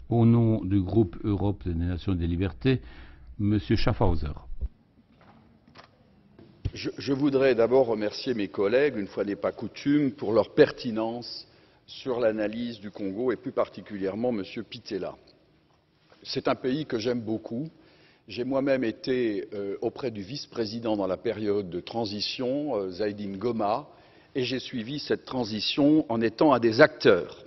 Au nom du groupe Europe des Nations et des Libertés, M. Schaffhauser. Je voudrais d'abord remercier mes collègues, une fois n'est pas coutume, pour leur pertinence sur l'analyse du Congo et plus particulièrement M. Pittella. C'est un pays que j'aime beaucoup. J'ai moi-même été auprès du vice-président dans la période de transition, Zaidi Ngoma, et j'ai suivi cette transition en étant un des acteurs.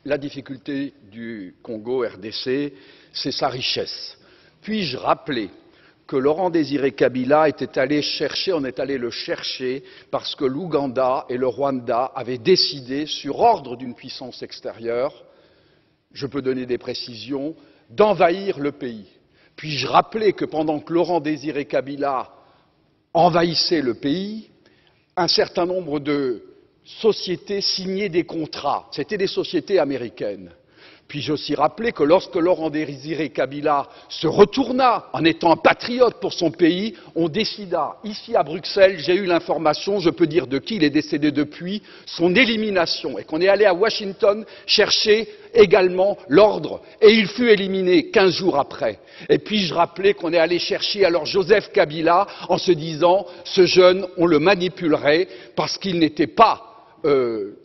La difficulté du Congo RDC, c'est sa richesse. Puis-je rappeler que Laurent Désiré Kabila était allé chercher, on est allé le chercher parce que l'Ouganda et le Rwanda avaient décidé, sur ordre d'une puissance extérieure, je peux donner des précisions, d'envahir le pays. Puis-je rappeler que pendant que Laurent Désiré Kabila envahissait le pays, un certain nombre de sociétés signaient des contrats. C'étaient des sociétés américaines. Puis-je aussi rappeler que lorsque Laurent Désiré Kabila se retourna en étant un patriote pour son pays, on décida, ici à Bruxelles, j'ai eu l'information, je peux dire de qui, il est décédé depuis, son élimination, et qu'on est allé à Washington chercher également l'ordre, et il fut éliminé 15 jours après. Et puis-je rappeler qu'on est allé chercher alors Joseph Kabila en se disant, ce jeune, on le manipulerait parce qu'il n'était pas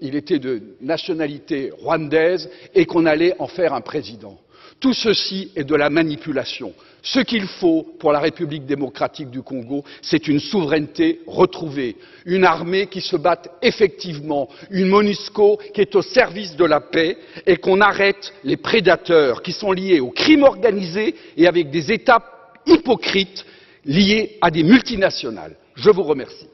il était de nationalité rwandaise et qu'on allait en faire un président. Tout ceci est de la manipulation. Ce qu'il faut pour la République démocratique du Congo, c'est une souveraineté retrouvée, une armée qui se batte effectivement, une MONUSCO qui est au service de la paix et qu'on arrête les prédateurs qui sont liés au crime organisé et avec des États hypocrites liés à des multinationales. Je vous remercie.